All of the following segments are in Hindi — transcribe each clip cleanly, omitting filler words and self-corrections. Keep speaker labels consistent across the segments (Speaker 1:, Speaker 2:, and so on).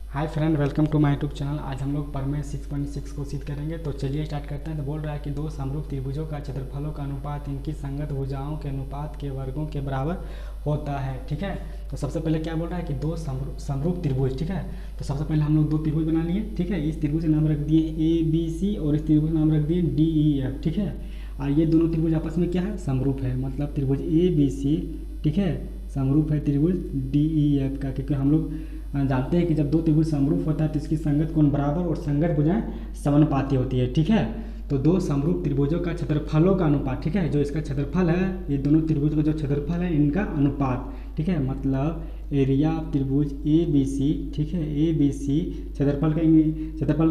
Speaker 1: Hi friend, welcome to my YouTube channel. आज हम लोग प्रमेय 6.6 को सिद्ध करेंगे। तो चलिए स्टार्ट करते हैं। तो बोल रहा है कि दो समरूप त्रिभुजों का क्षेत्रफलों का अनुपात इनकी संगत भुजाओं के अनुपात के वर्गों के बराबर होता है। ठीक है, तो सबसे पहले क्या बोल रहा है कि दो समरूप त्रिभुज। ठीक है, तो सबसे पहले हम लोग दो त्रिभुज बना लिए। ठीक है, इस त्रिभुज का नाम रख दिए ABC और इस त्रिभुज का नाम रख दिए DEF। ठीक है, और ये दोनों त्रिभुज आपस में क्या है, समरूप है। मतलब त्रिभुज ABC, ठीक है, समरूप है त्रिभुज DEF का, क्योंकि हम लोग जानते हैं कि जब दो त्रिभुज समरूप होता है तो इसकी संगत कोण बराबर और संगत भुजाएं समानुपाती होती है। ठीक है, तो दो समरूप त्रिभुजों का क्षेत्रफलों का अनुपात, ठीक है, जो इसका क्षेत्रफल है, ये दोनों त्रिभुज का जो क्षेत्रफल है इनका अनुपात। ठीक है, मतलब एरिया ऑफ त्रिभुज ABC, ठीक है, ABC क्षेत्रफल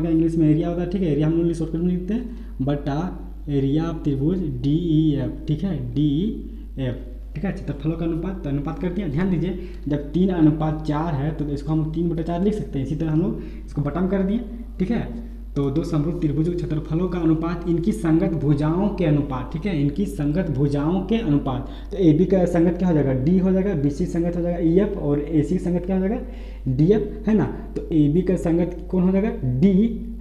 Speaker 1: का इंग्लिश में एरिया होता है। ठीक है, एरिया हम लोग शॉर्टकट में लिखते हैं बटा एरिया ऑफ त्रिभुज DEF। ठीक है, DEF, ठीक है, क्षेत्रफलों का अनुपात। तो अनुपात करते हैं, ध्यान दीजिए, जब 3:4 है तो इसको हम 3/4 लिख सकते हैं। इसी तरह हम लोग इसको बटा में कर दिए। ठीक है, तो दो समरूप त्रिभुजों के क्षेत्रफलों का अनुपात इनकी संगत भुजाओं के अनुपात, ठीक है, इनकी संगत भुजाओं के अनुपात। तो AB का संगत क्या हो जाएगा, D हो जाएगा, BC संगत हो जाएगा EF और AC संगत क्या हो जाएगा, DF, है ना। तो AB का संगत कौन हो जाएगा, D,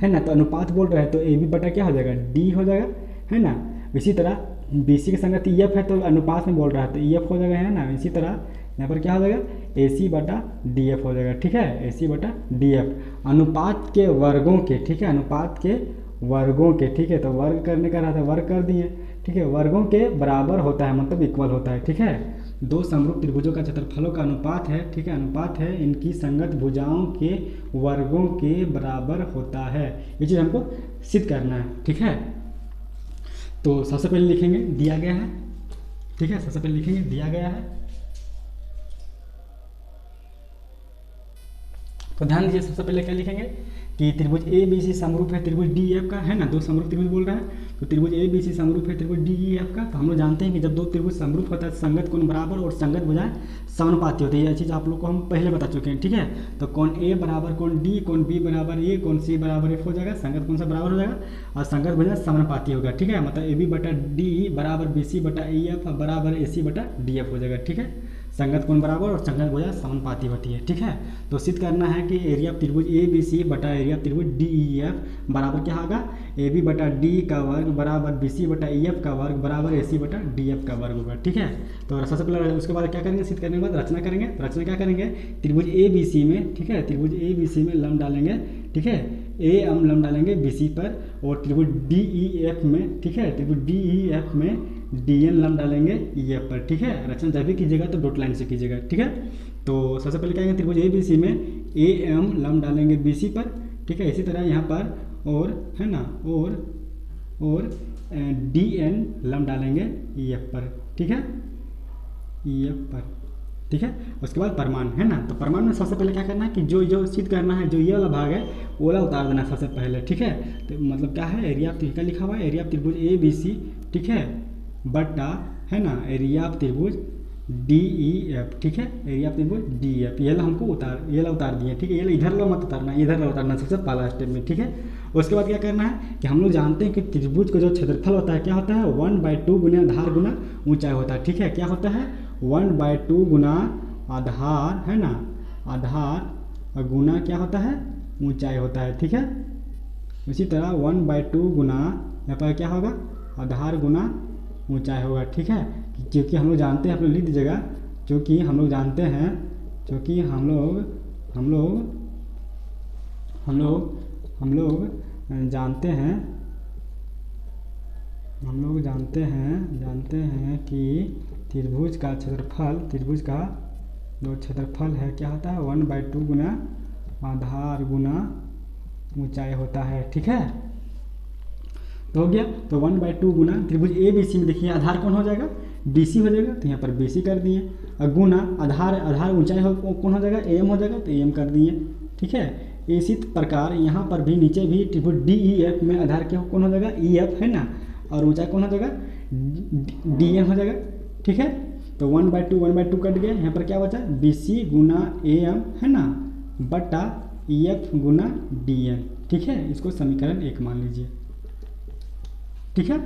Speaker 1: है ना। तो अनुपात बोल रहे हैं तो AB बटा क्या हो जाएगा, D हो जाएगा, है ना। इसी तरह BC की संगत EF है तो अनुपात में बोल रहा है तो EF हो जाएगा, है ना। इसी तरह यहाँ पर क्या हो जाएगा, AC बटा DF हो जाएगा। ठीक है, AC बटा DF अनुपात के वर्गों के, ठीक है, अनुपात के वर्गों के, ठीक है। तो वर्ग करने का रहा था, वर्ग कर दिए। ठीक है, वर्गों के बराबर होता है, मतलब इक्वल होता है। ठीक है, दो समरूप त्रिभुजों का क्षेत्रफलों का अनुपात है, ठीक है, अनुपात है इनकी संगत भुजाओं के वर्गों के बराबर होता है। ये चीज़ हमको सिद्ध करना है। ठीक है, तो सबसे पहले लिखेंगे दिया गया है। ठीक है, सबसे पहले लिखेंगे दिया गया है। तो ध्यान दीजिए, सबसे पहले क्या लिखेंगे कि त्रिभुज ABC समरूप है त्रिभुज DEF का, है ना। दो समरूप त्रिभुज बोल रहा है तो त्रिभुज ABC समरूप है त्रिभुज DEF का। तो हम लोग जानते हैं कि जब दो त्रिभुज समरूप होता है तो संगत कोण बराबर और संगत भुजाएं समानुपाती होती है। यह चीज़ आप लोग को हम पहले बता चुके हैं। ठीक है, तो कोण A बराबर कोण D, कोण B बराबर A, कोण C बराबर F हो जाएगा। संगत कौन सा बराबर हो जाएगा और संगत भुजाएं समानुपाती होगा। ठीक है, मतलब AB बटा D बराबर BC बटा EF बराबर AC बटा DF हो जाएगा। ठीक है, संगत कोण बराबर और संगत भुजा समानुपाती होती है। ठीक है, तो सिद्ध करना है कि एरिया ऑफ त्रिभुज ABC बटा एरिया ऑफ त्रिभुज DEF बराबर क्या होगा, AB बटा D का वर्ग बराबर BC बटा EF का वर्ग बराबर AC बटा DF का वर्ग होगा। ठीक है, तो सबसे पहले उसके बाद क्या करेंगे, सिद्ध करने के बाद रचना करेंगे। तो रचना क्या करेंगे, त्रिभुज ABC में, ठीक है, त्रिभुज ABC में लंब डालेंगे। ठीक है, AM लंब डालेंगे BC पर और त्रिभुज DEF में, ठीक है, त्रिभुज DEF में DN लंब डालेंगे EF पर। ठीक है, रचना जब भी कीजिएगा तो डॉट लाइन से कीजिएगा। ठीक है, तो सबसे पहले क्या करेंगे, त्रिभुज ABC में AM लंब डालेंगे BC पर। ठीक है, इसी तरह यहाँ पर और, है ना, और DN लंब डालेंगे EF पर। ठीक है, EF पर। ठीक है, उसके बाद प्रमाण, है ना। तो प्रमाण में सबसे पहले क्या करना है कि जो सिद्ध करना है, जो ये वाला भाग है वो वाला उतार देना सबसे पहले। ठीक है, तो मतलब क्या है, एरिया ऑफ त्रिभुज लिखा हुआ है, एरिया ऑफ त्रिभुज ABC, ठीक है, बटा, है ना, एरिया ऑफ त्रिभुज DEF। ठीक है, एरिया ऑफ त्रिभुज DEF ये हमको ये उतार दिए। ठीक है, ये इधर लो मत उतारना, इधर लो उतारना सबसे पहला स्टेप में। ठीक है, उसके बाद क्या करना है कि हम लोग जानते हैं कि त्रिभुज का जो क्षेत्रफल होता है क्या होता है, 1/2 गुना आधार गुना ऊंचाई होता है। ठीक है, क्या होता है, 1/2 गुना आधार, है ना, आधार गुना क्या होता है, ऊंचाई होता है। ठीक है, इसी तरह 1/2 गुना यहाँ पर क्या होगा, आधार गुना ऊंचाई होगा। ठीक है, क्योंकि हम लोग जानते हैं, आप लोग लिख दीजिएगा, क्योंकि हम लोग जानते हैं, क्योंकि हम लोग जानते हैं कि त्रिभुज का जो क्षेत्रफल है क्या होता है, 1/2 गुना आधार गुना ऊंचाई होता है। ठीक है, तो हो गया। तो 1/2 गुना त्रिभुज ABC में देखिए आधार कौन हो जाएगा, BC हो जाएगा, तो यहाँ पर BC कर दिए। और गुना आधार ऊंचाई कौन हो जाएगा, AM हो जाएगा, तो AM कर दिए। ठीक है, इसी प्रकार यहाँ पर भी नीचे भी त्रिभुज DEF में आधार क्या कौन हो जाएगा, EF, है ना, और ऊंचाई कौन हो जाएगा, DN हो जाएगा। ठीक है, तो 1/2 कट गया। यहाँ पर क्या बचा, BC गुना AM, है ना, बटा EF गुना DN। ठीक है, इसको समीकरण 1 मान लीजिए। ठीक है,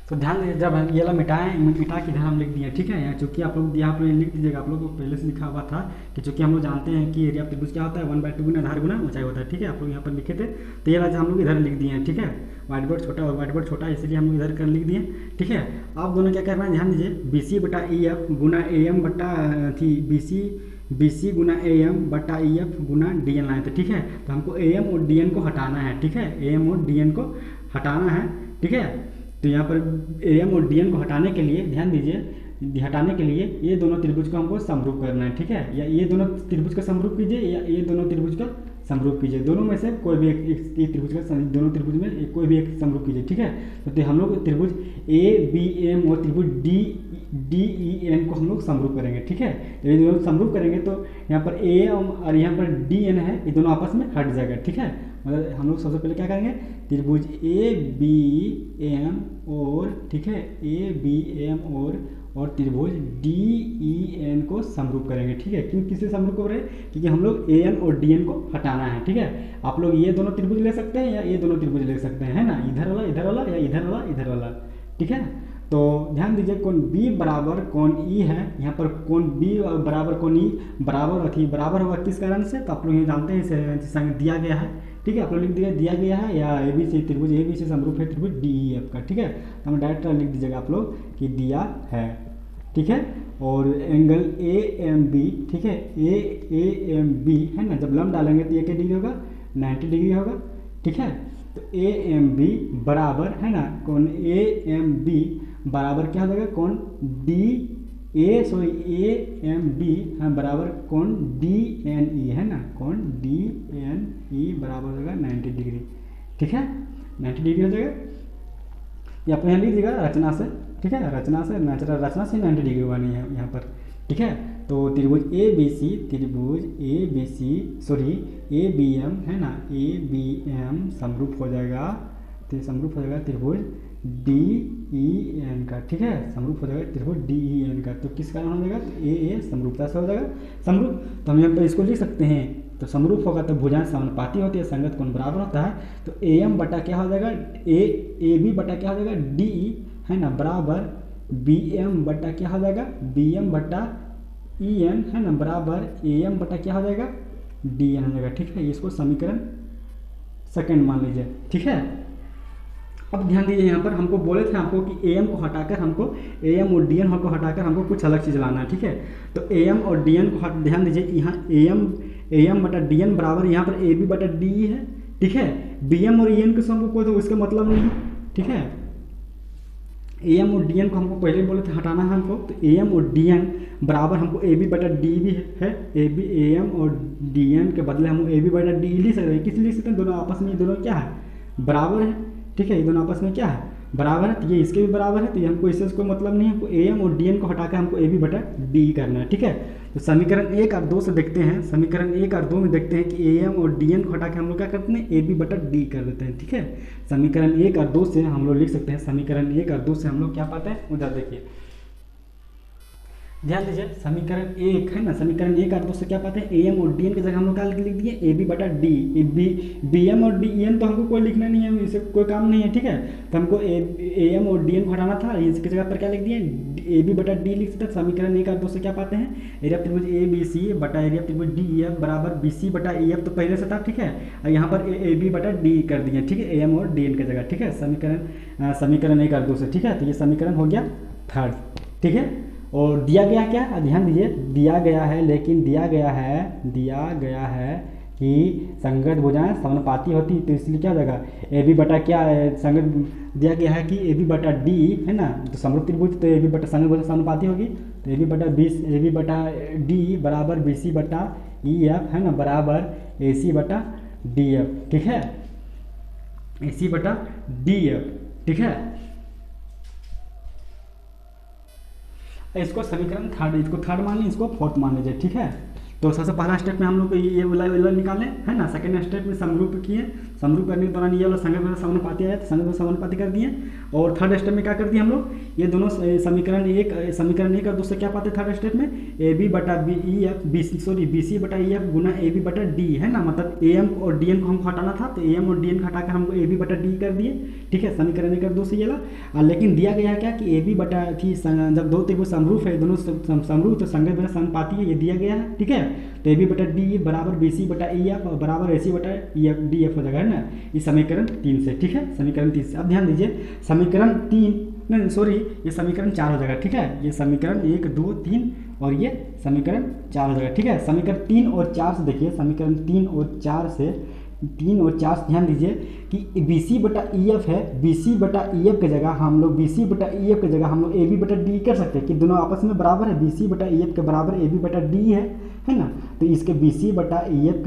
Speaker 1: तो ध्यान दीजिए, जब हम ये वाला मिटा के इधर हम लिख दिए, ठीक है। यहाँ चूंकि आप लोग यहाँ पर लिख दीजिएगा, आप लोग को पहले से लिखा हुआ था कि चूंकि हम लोग जानते हैं कि एरिया त्रिभुज क्या होता है, 1/2 गुना आधार गुना ऊंचाई होता है, ठीक है। आप लोग यहाँ पर लिखे थे, तो ये वाला हम लोग इधर लिख दिए हैं, ठीक है। व्हाइट बोर्ड छोटा और व्हाइट बोर्ड छोटा, इसलिए हम लोग इधर कर लिख दिए, ठीक है। आप दोनों क्या करना है, ध्यान दीजिए, BC बटा EF गुना AM बटा थी BC गुना AM बटा EF गुना DN लाए थे, ठीक है। तो हमको AM और DN को हटाना है, ठीक है। AM और DN को हटाना है, ठीक है। तो यहाँ पर AM और DN को हटाने के लिए ध्यान दीजिए, हटाने के लिए ये दोनों त्रिभुज को हमको समरूप करना है, ठीक है। या ये दोनों त्रिभुज का समरूप कीजिए या ये दोनों त्रिभुज का समरूप कीजिए, दोनों में से कोई भी एक त्रिभुज का, दोनों त्रिभुज में कोई भी एक समरूप कीजिए, ठीक है। तो हम लोग त्रिभुज ABM और त्रिभुज DEN को हम लोग समरूप करेंगे, ठीक है। तो ये दोनों समरूप करेंगे तो यहाँ पर AM और यहाँ पर DN है, ये दोनों आपस में हट जाएगा, ठीक है। मतलब हम लोग सबसे पहले क्या करेंगे, त्रिभुज ABM और, ठीक है, ABM और त्रिभुज DEN को समरूप करेंगे, ठीक है। क्यों किससे समरूप कर रहे हैं, क्योंकि हम लोग AN और DN को हटाना है, ठीक है। आप लोग ये दोनों त्रिभुज ले सकते हैं या ये दोनों त्रिभुज ले सकते हैं, है ना, इधर वाला या इधर वाला, ठीक है। तो ध्यान दीजिए, कोण B बराबर कोण E है, यहाँ पर कोण B बराबर कोण E बराबर होगा किस कारण से, तो आप लोग ये जानते हैं, इसे दिया गया है, ठीक है। आप लोग लिख दिया गया है, या ABC त्रिभुज ABC समरूप है त्रिभुज DEF का, ठीक है। तो हम डायरेक्ट लिख दीजिएगा आप लोग कि दिया है, ठीक है। और एंगल AMB, ठीक है, AMB है ना, जब लंब डालेंगे तो ये क्या डिग्री होगा, 90 डिग्री होगा, ठीक है। तो AMB बराबर है ना, कोण AMB बराबर क्या हो जाएगा, कोण AMB है बराबर कोण DNE, है ना, कोण DNE बराबर होगा 90 डिग्री, ठीक है। 90 डिग्री हो जाएगा, या आप यहाँ लिख दीजिएगा रचना से, ठीक है, रचना से 90 डिग्री हुआ नहीं है यहाँ पर, ठीक है। तो त्रिभुज ABM है ना, ABM समरूप हो जाएगा, तो समरूप हो जाएगा त्रिभुज DEN का, ठीक है, समरूप हो जाएगा त्रिभुज DEN का। तो किस कारण हो जाएगा, तो AA समरूपता से हो जाएगा समरूप। तो हम यहाँ पर इसको लिख सकते हैं, तो समरूप होगा तो भुजाएं समानुपाती होती है, संगत कोण बराबर होता है। तो AM बटा क्या हो जाएगा, AB बटा क्या हो जाएगा, DE है ना, बराबर BM बटा क्या हो जाएगा, BM बटा EN है ना, बराबर AM बटा क्या हो जाएगा, DN हो जाएगा, ठीक है। इसको समीकरण सेकंड मान लीजिए, ठीक है। अब ध्यान दीजिए, यहाँ पर हमको बोले थे आपको कि AM को हटाकर हमको AM और DN को हटाकर हमको कुछ अलग चीज़ लाना है, ठीक है। तो AM और DN को ध्यान दीजिए, यहाँ AM बटा DN बराबर यहाँ पर AB बटा DE है, ठीक है। BM और EN के हमको कोई तो इसका मतलब नहीं है, ठीक है। AM और DN को हमको पहले बोले थे हटाना है हमको, तो AM और DN बराबर हमको AB बटा D भी है, AM और DN के बदले हम AB बटा D लिख सकते हैं। किस लिख सकते हैं, दोनों आपस में, दोनों क्या है, बराबर है, ठीक है। ये दोनों आपस में क्या है, बराबर है, तो ये इसके भी बराबर है, तो ये हमको इससे कोई मतलब नहीं है। हमको AM और DN को हटाकर हमको AB बटा D करना है, ठीक है। तो समीकरण 1 और 2 से देखते हैं, समीकरण 1 और 2 में देखते हैं कि AM और DN को हटाकर हम लोग क्या करते हैं, AB बटा D कर देते हैं, ठीक है। समीकरण 1 और 2 से हम लोग लिख सकते हैं, समीकरण 1 और 2 से हम लोग क्या पाते हैं, उधर देखिए, ध्यान दीजिए, समीकरण 1 है ना, समीकरण 1 और 2 से क्या पाते हैं, AM और DN की जगह हम लोग क्या लिख दिए, AB बटा D। BM और DEN तो हमको कोई लिखना नहीं है, इससे कोई काम नहीं है, ठीक है। तो हमको AM और DN को हटाना था, इसकी जगह पर क्या लिख दिए, AB बटा D लिख सकते हैं। समीकरण 1 और 2 से क्या पाते हैं, एरिया त्रिभुज ABC बटा एरिया त्रिभुज DEF बराबर BC बटा EF तो पहले से था, ठीक है। और यहाँ पर AB बटा D कर दिए, ठीक है, AM और DN की जगह, ठीक है। समीकरण 1 और 2 से, ठीक है। तो ये समीकरण हो गया थर्ड, ठीक है। और दिया गया क्या, ध्यान दीजिए, दिया गया है, लेकिन दिया गया है कि संगत भुजाएं समानुपाती होती, तो इसलिए क्या हो जाएगा, AB बटा क्या है, संगत दिया गया है कि AB बटा D है ना, तो समरूप त्रिभुज, तो AB बटा संगत भुजा समानुपाती होगी, तो AB बटा D बराबर BC बटा EF है ना, बराबर AC बटा DF, ठीक है, AC बटा DF, ठीक है। इसको समीकरण थर्ड, इसको थर्ड मान लीजिए, इसको फोर्थ मान लीजिए, ठीक है। तो सबसे पहला स्टेप में हम लोग ये वाला निकाले है ना, सेकंड स्टेप में समरूप किए, समरूप करने के दौरान ये वाला संगत में समानुपाती आया तो संगत में समानुपाती कर दिए। और थर्ड स्टेप में क्या कर दिए हम लोग, ये दोनों समीकरण एक और दूसरे क्या पाते थर्ड स्टेप में, ए बी बटा B E F B C बटा ई एफ गुना ए बी बटा डी, है ना, मतलब ए एम और डी एन को हमको हटाना था तो ए एम और डी एन हटाकर हमको ए बी बटा डी कर दिए, ठीक है, समीकरण एक और दूसरे ये वाला। लेकिन दिया गया है क्या कि ए बी बटा थी, जब दो त्रिभुज समरूप है, दोनों समरूप तो संगत में समानुपाती है, ये दिया गया है, ठीक है। तो ए बी बटा डी बराबर बी सी बटा ई एफ बराबर ए सी बटा ई एफ डी एफ हो जाएगा, है ना, ये समीकरण 3 से, ठीक है, समीकरण 3 से। अब ध्यान दीजिए समीकरण 3 नहीं सॉरी ये समीकरण 4 हो जाएगा, ठीक है, ये समीकरण 1 2 3 और ये समीकरण 4 हो जाएगा, ठीक है। समीकरण 3 और 4 से देखिए, समीकरण 3 और 4 से ध्यान दीजिए कि बी सी बटा ई एफ है, बी सी बटा ई एफ की जगह हम लोग ए बी बटा डी कर सकते हैं कि दोनों आपस में बराबर है, बी सी बटा ई एफ के बराबर ए बी बटा डी है ना। तो इसके बी सी बटा ई एफ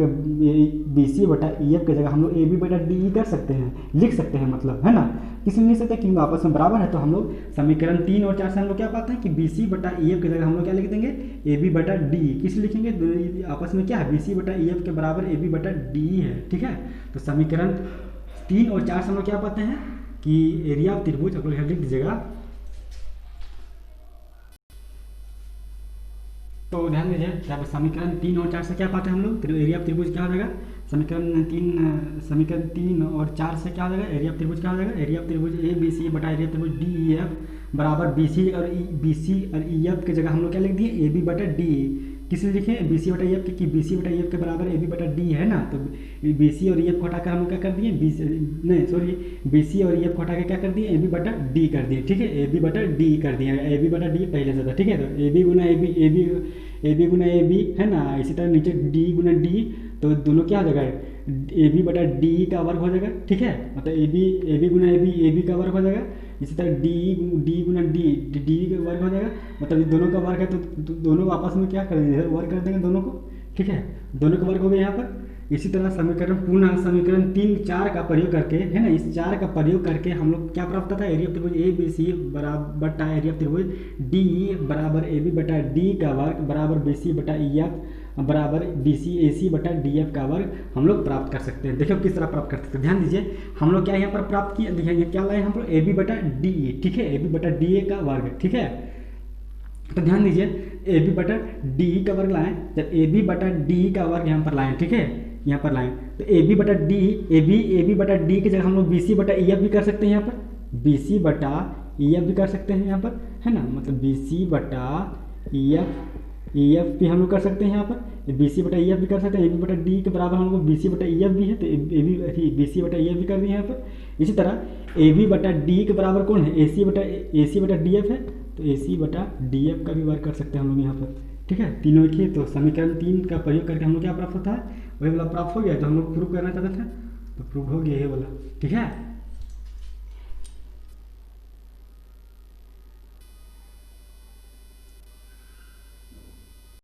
Speaker 1: की जगह हम लोग ए बी बटा डी कर सकते हैं, लिख सकते हैं, मतलब, है ना, किसी नहीं सकते क्योंकि आपस में बराबर है। तो हम लोग समीकरण 3 और 4 से हम लोग क्या पाते हैं कि बी सी बटा ई एफ की जगह हम लोग क्या लिख देंगे, ए बी बटा डी, किस लिखेंगे, आपस में क्या है, बी सी बटा ई एफ के बराबर ए बी बटा डी है, ठीक है। तो समीकरण 3 और 4 से हम लोग क्या पाते हैं कि एरिया ऑफ त्रिभुज, आप लोग लिख दीजिएगा। तो ध्यान दीजिए जब समीकरण 3 और 4 से क्या पाते हैं हम लोग, एरिया ऑफ त्रिभुज क्या हो जाएगा, समीकरण 3 और 4 से क्या हो जाएगा, एरिया ऑफ त्रिभुज क्या हो जाएगा, एरिया ऑफ त्रिभुज ए बी सी बटा एरिया ऑफ त्रिभुज डी ई एफ बराबर बी सी और ई एफ की जगह हम लोग क्या लिख दिए, ए बी बटा डी, किस लिए लिखे, बी सी बटा ई एफ की बी सी बटा ई एफ के बराबर ए बी बटा डी है ना। तो बी सी और ई एफ को हटाकर हम लोग क्या कर दिए, बी सी और ई एफ को हटाकर क्या कर दिए, ए बी बटा डी कर दिए, ठीक है, ए बी बटा डी कर दिए, ए बी बटा डी पहले से था, ठीक है। तो A B Guna A B है ना, इसी तरह नीचे डी गुना डी, तो दोनों क्या हो जाएगा, ए बी बटा डी का वर्ग हो जाएगा, ठीक है, मतलब A B Guna A B का वर्ग हो जाएगा, इसी तरह डी गुना डी का वर्ग हो जाएगा, मतलब दोनों का वर्ग है तो दोनों आपस में क्या करेंगे, वर्ग कर देंगे दोनों को, ठीक है, दोनों का वर्ग हो गया यहाँ पर। इसी तरह समीकरण 3 4 का प्रयोग करके, है ना, इस 4 का प्रयोग करके हम लोग क्या प्राप्त होता है, एरिया ऑफ त्रिभुज ए बी सी बटा एरिया ऑफ त्रिभुज डी बराबर ए बी बटा डी का वर्ग बराबर बी सी बटा ई एफ बराबर बी सी ए सी बटा डी एफ का वर्ग हम लोग प्राप्त कर सकते हैं। देखो किस तरह प्राप्त कर सकते हैं, ध्यान दीजिए हम लोग क्या यहाँ पर प्राप्त किया, देखिए क्या लाए हम लोग, ए बी बटा डी, ठीक है, ए बी बटा डी का वर्ग, ठीक है। तो ध्यान दीजिए ए बी बटा डी का वर्ग लाएं, जब ए बी बटा डी का वर्ग यहाँ पर लाएं, ठीक है, यहाँ पर लाएं तो ए बी बटा डी ए बी बटा डी की जगह हम लोग बी सी बटा ई एफ भी कर सकते हैं, यहाँ पर बी सी बटा ई एफ भी कर सकते हैं यहाँ पर, है ना, मतलब बी सी बटा ई एफ भी हम लोग कर सकते हैं यहाँ पर, बी सी बटा ई एफ भी कर सकते हैं, ए बी बटा डी के बराबर हम लोग बी सी बटा ई एफ भी है तो बी सी बटा ई एफ भी कर दिए यहाँ पर। इसी तरह ए बी बटा डी के बराबर कौन है, ए सी बटा डी एफ है, तो ए सी बटा डी एफ का भी वर्ग कर सकते हैं हम लोग यहाँ पर, ठीक है, तीनों एक ही। तो समीकरण 3 का प्रयोग करके हम लोग क्या प्राप्त होता है, वही वाला प्राप्त हो गया जो हम लोग प्रूव करना चाहते थे, तो प्रूव हो गया ये वाला, ठीक है।